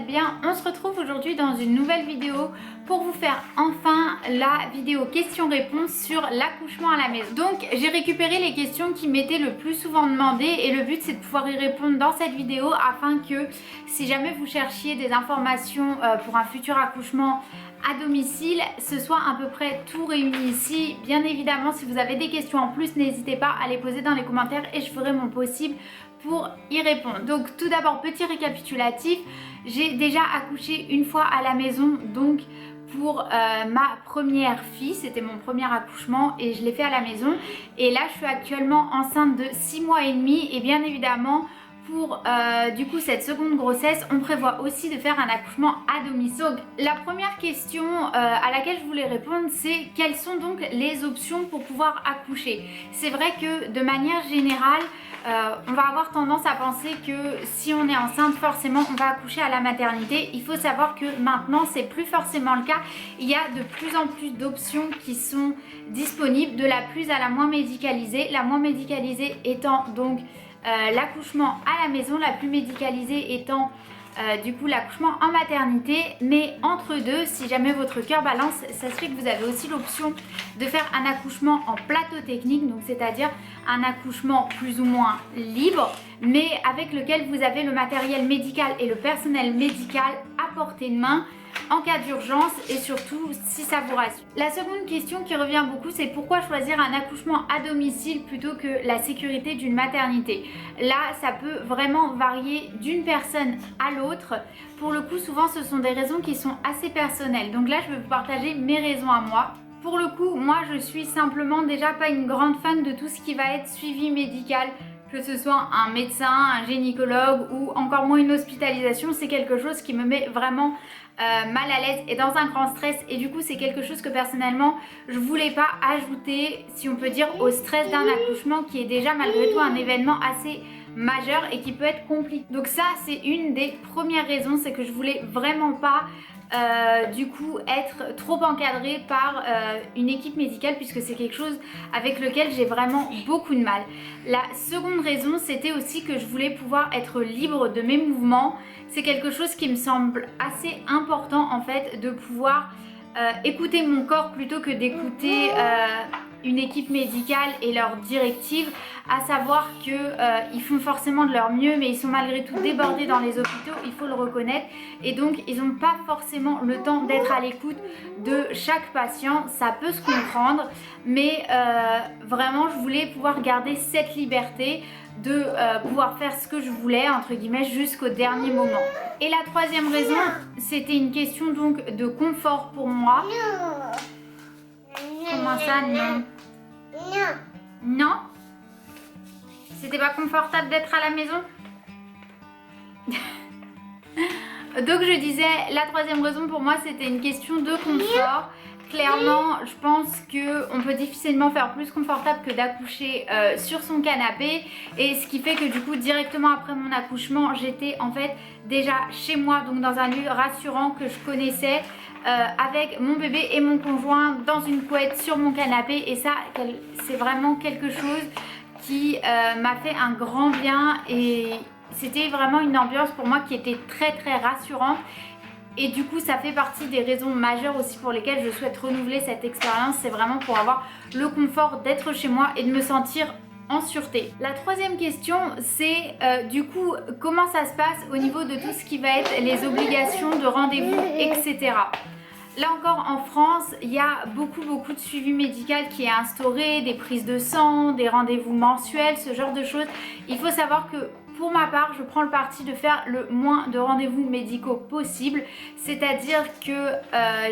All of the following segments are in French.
êtes bien. On se retrouve aujourd'hui dans une nouvelle vidéo pour vous faire enfin la vidéo questions-réponses sur l'accouchement à la maison. Donc j'ai récupéré les questions qui m'étaient le plus souvent demandées et le but c'est de pouvoir y répondre dans cette vidéo afin que si jamais vous cherchiez des informations pour un futur accouchement à domicile, ce soit à peu près tout réuni ici. Bien évidemment, si vous avez des questions en plus, n'hésitez pas à les poser dans les commentaires et je ferai mon possible pour y répondre. Donc tout d'abord, petit récapitulatif, j'ai déjà accouché une fois à la maison, donc pour ma première fille, c'était mon premier accouchement et je l'ai fait à la maison. Et là, je suis actuellement enceinte de 6 mois et demi et bien évidemment, pour du coup cette seconde grossesse, on prévoit aussi de faire un accouchement à domicile. Donc la première question à laquelle je voulais répondre, c'est quelles sont donc les options pour pouvoir accoucher. C'est vrai que de manière générale, on va avoir tendance à penser que si on est enceinte, forcément on va accoucher à la maternité. Il faut savoir que maintenant c'est plus forcément le cas. Il y a de plus en plus d'options qui sont disponibles, de la plus à la moins médicalisée. La moins médicalisée étant donc l'accouchement à la maison, la plus médicalisée étant du coup l'accouchement en maternité. Mais entre deux, si jamais votre cœur balance, ça se fait que vous avez aussi l'option de faire un accouchement en plateau technique, donc c'est-à-dire un accouchement plus ou moins libre, mais avec lequel vous avez le matériel médical et le personnel médical à portée de main en cas d'urgence et surtout si ça vous rassure. La seconde question qui revient beaucoup, c'est pourquoi choisir un accouchement à domicile plutôt que la sécurité d'une maternité. Là, ça peut vraiment varier d'une personne à l'autre. Pour le coup, souvent ce sont des raisons qui sont assez personnelles. Donc là, je vais vous partager mes raisons à moi. Pour le coup, moi je suis simplement déjà pas une grande fan de tout ce qui va être suivi médical, que ce soit un médecin, un gynécologue ou encore moins une hospitalisation. C'est quelque chose qui me met vraiment mal à l'aise et dans un grand stress, et du coup c'est quelque chose que personnellement je voulais pas ajouter, si on peut dire, au stress d'un accouchement qui est déjà malgré tout un événement assez majeur et qui peut être compliqué. Donc ça c'est une des premières raisons, c'est que je voulais vraiment pas du coup être trop encadrée par une équipe médicale, puisque c'est quelque chose avec lequel j'ai vraiment beaucoup de mal. La seconde raison, c'était aussi que je voulais pouvoir être libre de mes mouvements. C'est quelque chose qui me semble assez important en fait, de pouvoir écouter mon corps plutôt que d'écouter une équipe médicale et leurs directives, à savoir qu'ils font forcément de leur mieux, mais ils sont malgré tout débordés dans les hôpitaux, il faut le reconnaître, et donc ils n'ont pas forcément le temps d'être à l'écoute de chaque patient. Ça peut se comprendre, mais vraiment je voulais pouvoir garder cette liberté de pouvoir faire ce que je voulais entre guillemets jusqu'au dernier moment. Et la troisième raison, c'était une question donc de confort pour moi. Comment ça, non? Non? C'était pas confortable d'être à la maison? Donc je disais, la troisième raison pour moi, c'était une question de confort. Clairement, je pense qu'on peut difficilement faire plus confortable que d'accoucher sur son canapé, et ce qui fait que du coup directement après mon accouchement, j'étais en fait déjà chez moi, donc dans un lieu rassurant que je connaissais, avec mon bébé et mon conjoint dans une couette sur mon canapé, et ça c'est vraiment quelque chose qui m'a fait un grand bien, et c'était vraiment une ambiance pour moi qui était très très rassurante. Et du coup ça fait partie des raisons majeures aussi pour lesquelles je souhaite renouveler cette expérience. C'est vraiment pour avoir le confort d'être chez moi et de me sentir en sûreté. La troisième question, c'est du coup comment ça se passe au niveau de tout ce qui va être les obligations de rendez-vous, etc. Là encore en France, il y a beaucoup de suivi médical qui est instauré, des prises de sang, des rendez-vous mensuels, ce genre de choses. Il faut savoir que pour ma part, je prends le parti de faire le moins de rendez-vous médicaux possible, c'est-à-dire que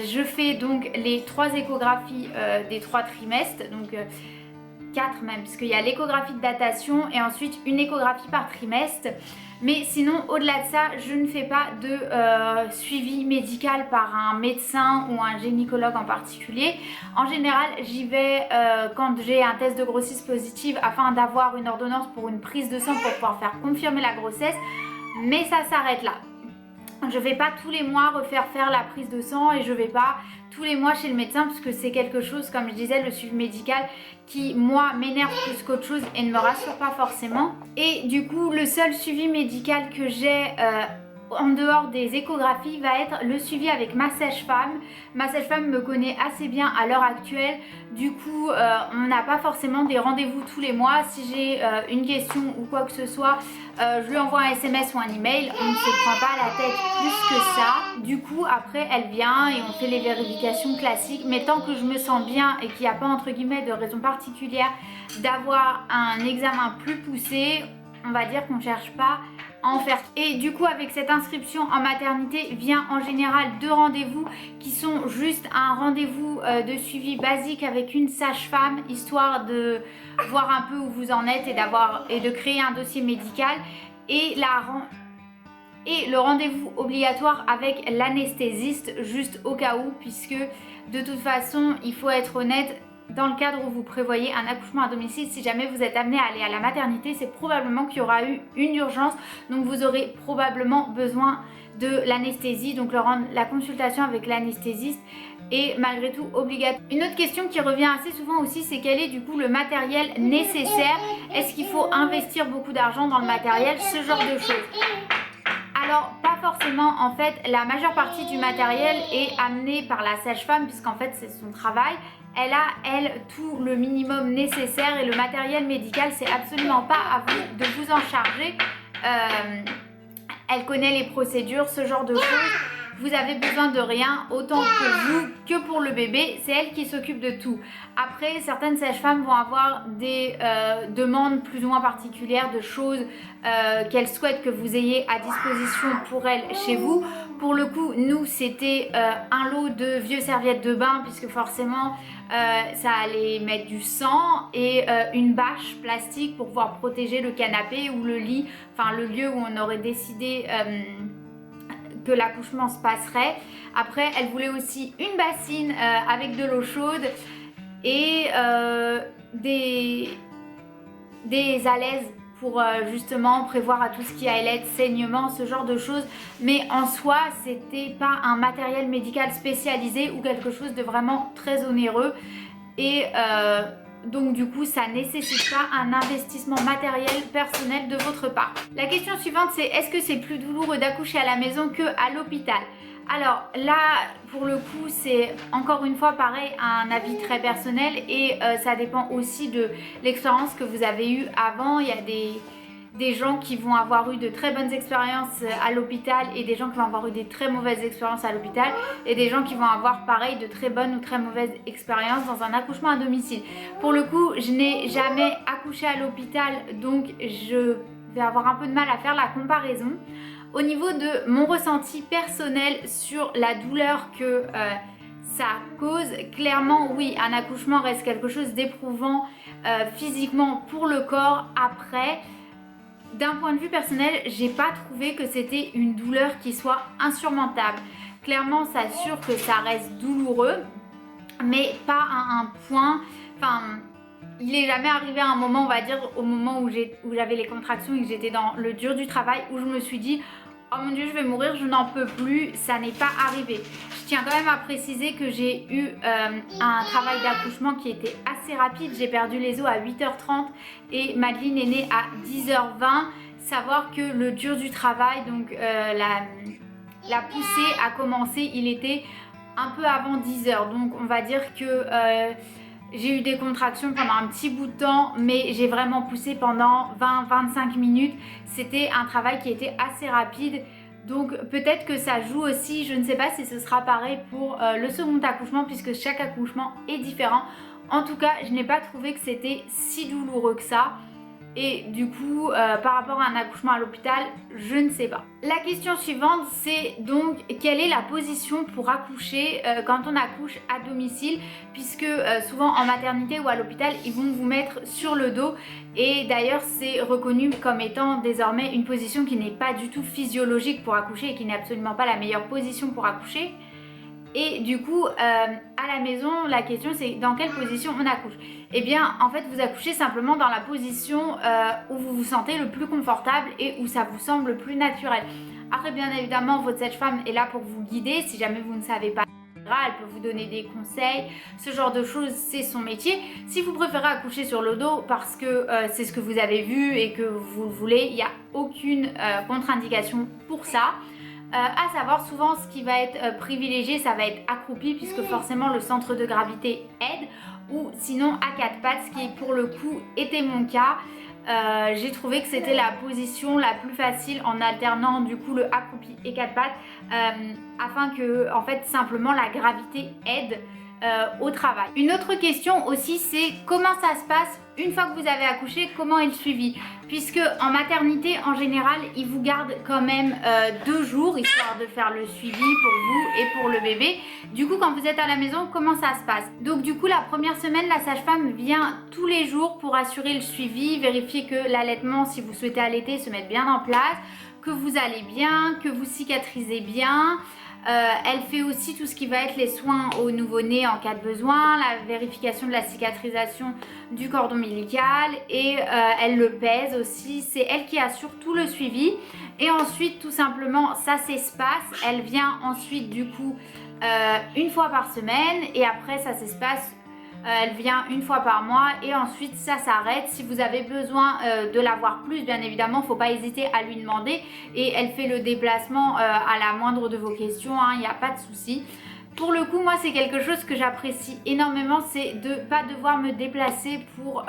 je fais donc les 3 échographies des 3 trimestres, donc 4 même, puisqu'il y a l'échographie de datation et ensuite une échographie par trimestre. Mais sinon, au-delà de ça, je ne fais pas de suivi médical par un médecin ou un gynécologue en particulier. En général, j'y vais quand j'ai un test de grossesse positive afin d'avoir une ordonnance pour une prise de sang pour pouvoir faire confirmer la grossesse. Mais ça s'arrête là. Je ne vais pas tous les mois refaire la prise de sang, et je ne vais pas tous les mois chez le médecin, puisque c'est quelque chose, comme je disais, le suivi médical qui moi m'énerve plus qu'autre chose et ne me rassure pas forcément. Et du coup le seul suivi médical que j'ai en dehors des échographies va être le suivi avec ma sage-femme. Ma sage-femme me connaît assez bien à l'heure actuelle, du coup on n'a pas forcément des rendez-vous tous les mois. Si j'ai une question ou quoi que ce soit, je lui envoie un SMS ou un email, on ne se prend pas la tête plus que ça. Du coup après elle vient et on fait les vérifications classiques, mais tant que je me sens bien et qu'il n'y a pas entre guillemets de raison particulière d'avoir un examen plus poussé, on va dire qu'on ne cherche pas à en faire. Et du coup avec cette inscription en maternité vient en général 2 rendez-vous qui sont juste un rendez-vous de suivi basique avec une sage-femme, histoire de voir un peu où vous en êtes et de créer un dossier médical, et le rendez-vous obligatoire avec l'anesthésiste juste au cas où, puisque de toute façon il faut être honnête, dans le cadre où vous prévoyez un accouchement à domicile, si jamais vous êtes amené à aller à la maternité, c'est probablement qu'il y aura eu une urgence, donc vous aurez probablement besoin de l'anesthésie, donc la consultation avec l'anesthésiste est malgré tout obligatoire. Une autre question qui revient assez souvent aussi, c'est quel est du coup le matériel nécessaire? Est-ce qu'il faut investir beaucoup d'argent dans le matériel, ce genre de choses? Alors pas forcément, en fait la majeure partie du matériel est amenée par la sage-femme, puisqu'en fait c'est son travail. Elle a, elle, tout le minimum nécessaire, et le matériel médical, c'est absolument pas à vous de vous en charger. Elle connaît les procédures, ce genre de choses. Vous avez besoin de rien, autant pour vous que pour le bébé. C'est elle qui s'occupe de tout. Après, certaines sages-femmes vont avoir des demandes plus ou moins particulières de choses qu'elles souhaitent que vous ayez à disposition pour elles chez vous. Pour le coup, nous, c'était un lot de vieux serviettes de bain, puisque forcément, ça allait mettre du sang, et une bâche plastique pour pouvoir protéger le canapé ou le lit, enfin le lieu où on aurait décidé que l'accouchement se passerait. Après, elle voulait aussi une bassine avec de l'eau chaude et des alaises pour justement prévoir à tout ce qui allait être saignement, ce genre de choses. Mais en soi, c'était pas un matériel médical spécialisé ou quelque chose de vraiment très onéreux. Et donc du coup ça nécessite pas un investissement matériel personnel de votre part. La question suivante, c'est est-ce que c'est plus douloureux d'accoucher à la maison que à l'hôpital? Alors là, pour le coup, c'est encore une fois pareil, un avis très personnel, et ça dépend aussi de l'expérience que vous avez eue avant. Il y a des gens qui vont avoir eu de très bonnes expériences à l'hôpital, et des gens qui vont avoir eu des très mauvaises expériences à l'hôpital, et des gens qui vont avoir pareil de très bonnes ou très mauvaises expériences dans un accouchement à domicile. Pour le coup, je n'ai jamais accouché à l'hôpital, donc je vais avoir un peu de mal à faire la comparaison. Au niveau de mon ressenti personnel sur la douleur que ça cause, clairement oui, un accouchement reste quelque chose d'éprouvant physiquement pour le corps. Après, d'un point de vue personnel, j'ai pas trouvé que c'était une douleur qui soit insurmontable. Clairement, ça assure que ça reste douloureux, mais pas à un point, enfin, il est jamais arrivé à un moment, on va dire, au moment où j'avais les contractions et que j'étais dans le dur du travail, où je me suis dit oh mon dieu, je vais mourir, je n'en peux plus. Ça n'est pas arrivé. Je tiens quand même à préciser que j'ai eu un travail d'accouchement qui était assez rapide. J'ai perdu les os à 8h30 et Madeline est née à 10h20. Savoir que le dur du travail, donc la poussée a commencé, il était un peu avant 10h. Donc on va dire que j'ai eu des contractions pendant un petit bout de temps, mais j'ai vraiment poussé pendant 20-25 minutes. C'était un travail qui était assez rapide. Donc peut-être que ça joue aussi, je ne sais pas si ce sera pareil pour le second accouchement, puisque chaque accouchement est différent. En tout cas, je n'ai pas trouvé que c'était si douloureux que ça. Et du coup, par rapport à un accouchement à l'hôpital, je ne sais pas. La question suivante, c'est donc quelle est la position pour accoucher quand on accouche à domicile, puisque souvent en maternité ou à l'hôpital, ils vont vous mettre sur le dos. Et d'ailleurs, c'est reconnu comme étant désormais une position qui n'est pas du tout physiologique pour accoucher et qui n'est absolument pas la meilleure position pour accoucher. Et du coup, à la maison, la question c'est dans quelle position on accouche. Eh bien, en fait, vous accouchez simplement dans la position où vous vous sentez le plus confortable et où ça vous semble le plus naturel. Après, bien évidemment, votre sage-femme est là pour vous guider. Si jamais vous ne savez pas, elle peut vous donner des conseils, ce genre de choses, c'est son métier. Si vous préférez accoucher sur le dos parce que c'est ce que vous avez vu et que vous le voulez, il n'y a aucune contre-indication pour ça. À savoir, souvent ce qui va être privilégié, ça va être accroupi puisque forcément le centre de gravité aide, ou sinon à quatre pattes, ce qui pour le coup était mon cas. J'ai trouvé que c'était la position la plus facile en alternant du coup le accroupi et quatre pattes afin que en fait simplement la gravité aide au travail. Une autre question aussi, c'est comment ça se passe une fois que vous avez accouché, comment est le suivi, puisque en maternité en général ils vous gardent quand même 2 jours histoire de faire le suivi pour vous et pour le bébé. Du coup quand vous êtes à la maison, comment ça se passe? Donc du coup la première semaine, la sage-femme vient tous les jours pour assurer le suivi, vérifier que l'allaitement, si vous souhaitez allaiter, se mette bien en place, que vous allez bien, que vous cicatrisez bien. Elle fait aussi tout ce qui va être les soins au nouveau-né en cas de besoin, la vérification de la cicatrisation du cordon ombilical et elle le pèse aussi. C'est elle qui assure tout le suivi. Et ensuite, tout simplement, ça s'espace. Elle vient ensuite du coup une fois par semaine et après ça s'espace. Elle vient une fois par mois et ensuite ça s'arrête. Si vous avez besoin de la voir plus, bien évidemment, il ne faut pas hésiter à lui demander et elle fait le déplacement à la moindre de vos questions, il n'y a pas de souci. Pour le coup, moi c'est quelque chose que j'apprécie énormément, c'est de ne pas devoir me déplacer pour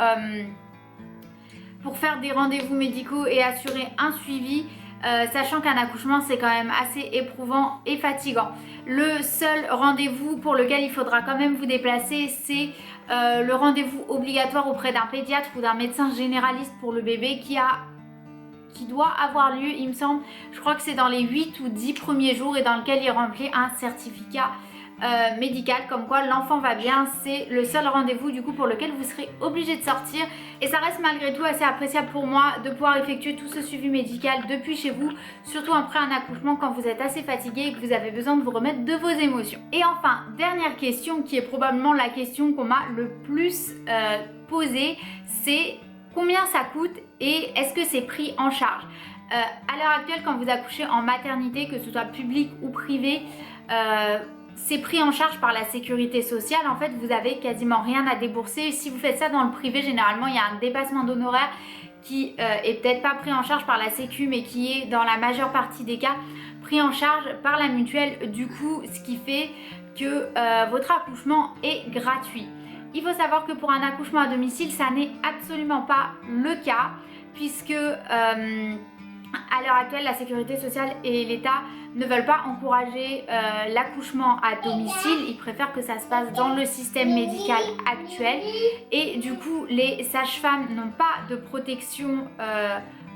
faire des rendez-vous médicaux et assurer un suivi. Sachant qu'un accouchement c'est quand même assez éprouvant et fatigant. Le seul rendez-vous pour lequel il faudra quand même vous déplacer, c'est le rendez-vous obligatoire auprès d'un pédiatre ou d'un médecin généraliste pour le bébé qui doit avoir lieu, il me semble, je crois que c'est dans les 8 ou 10 premiers jours et dans lequel il remplit un certificat médical comme quoi l'enfant va bien. C'est le seul rendez-vous du coup pour lequel vous serez obligé de sortir et ça reste malgré tout assez appréciable pour moi de pouvoir effectuer tout ce suivi médical depuis chez vous, surtout après un accouchement quand vous êtes assez fatigué et que vous avez besoin de vous remettre de vos émotions. Et enfin, dernière question qui est probablement la question qu'on m'a le plus posée, c'est combien ça coûte et est-ce que c'est pris en charge? À l'heure actuelle, quand vous accouchez en maternité, que ce soit public ou privé, c'est pris en charge par la sécurité sociale. En fait, vous avez quasiment rien à débourser. Si vous faites ça dans le privé, généralement, il y a un dépassement d'honoraires qui est peut-être pas pris en charge par la sécu, mais qui est dans la majeure partie des cas pris en charge par la mutuelle. Du coup, ce qui fait que votre accouchement est gratuit. Il faut savoir que pour un accouchement à domicile, ça n'est absolument pas le cas, puisque à l'heure actuelle, la sécurité sociale et l'État ne veulent pas encourager l'accouchement à domicile. Ils préfèrent que ça se passe dans le système médical actuel. Et du coup, les sages-femmes n'ont pas de protection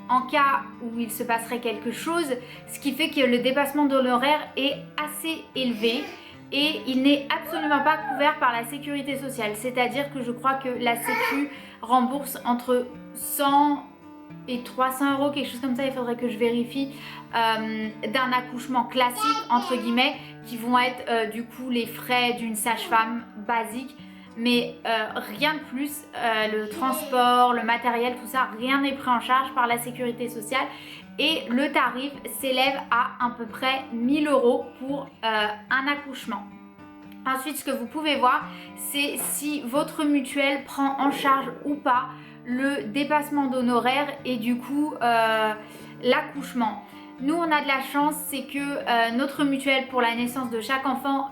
en cas où il se passerait quelque chose. Ce qui fait que le dépassement d'honoraires est assez élevé. Et il n'est absolument pas couvert par la sécurité sociale. C'est-à-dire que je crois que la sécu rembourse entre 100 et 300 €, quelque chose comme ça, il faudrait que je vérifie, d'un accouchement classique, entre guillemets, qui vont être du coup les frais d'une sage-femme basique, mais rien de plus. Le transport, le matériel, tout ça, rien n'est pris en charge par la sécurité sociale et le tarif s'élève à peu près 1 000 € pour un accouchement. Ensuite, ce que vous pouvez voir, c'est si votre mutuelle prend en charge ou pas le dépassement d'honoraires et du coup l'accouchement. Nous, on a de la chance, c'est que notre mutuelle pour la naissance de chaque enfant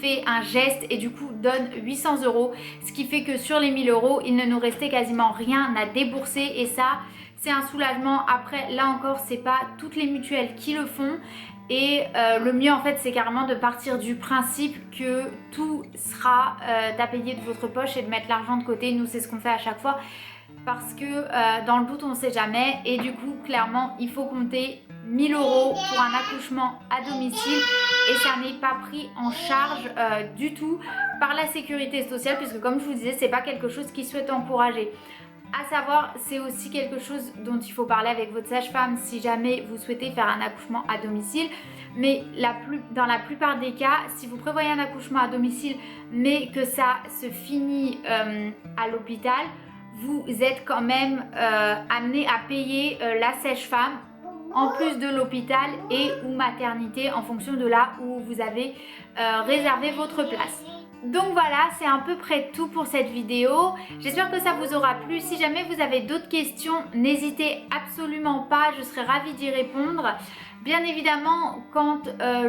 fait un geste et du coup donne 800 €, ce qui fait que sur les 1 000 €, il ne nous restait quasiment rien à débourser et ça, c'est un soulagement. Après, là encore, c'est pas toutes les mutuelles qui le font. Et le mieux en fait c'est carrément de partir du principe que tout sera à payer de votre poche et de mettre l'argent de côté. Nous c'est ce qu'on fait à chaque fois parce que dans le doute on ne sait jamais et du coup clairement il faut compter 1 000 € pour un accouchement à domicile et ça n'est pas pris en charge du tout par la sécurité sociale puisque comme je vous disais c'est pas quelque chose qui souhaite encourager. À savoir, c'est aussi quelque chose dont il faut parler avec votre sage-femme si jamais vous souhaitez faire un accouchement à domicile. Mais dans la plupart des cas, si vous prévoyez un accouchement à domicile mais que ça se finit à l'hôpital, vous êtes quand même amené à payer la sage-femme en plus de l'hôpital et ou maternité en fonction de là où vous avez réservé votre place. Donc voilà, c'est à peu près tout pour cette vidéo. J'espère que ça vous aura plu. Si jamais vous avez d'autres questions, n'hésitez absolument pas, je serai ravie d'y répondre. Bien évidemment, quand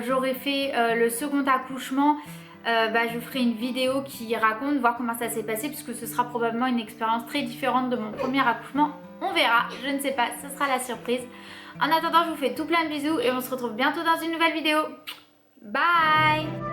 j'aurai fait le second accouchement, je ferai une vidéo qui raconte, voir comment ça s'est passé, puisque ce sera probablement une expérience très différente de mon premier accouchement. On verra, je ne sais pas, ce sera la surprise. En attendant, je vous fais tout plein de bisous et on se retrouve bientôt dans une nouvelle vidéo. Bye!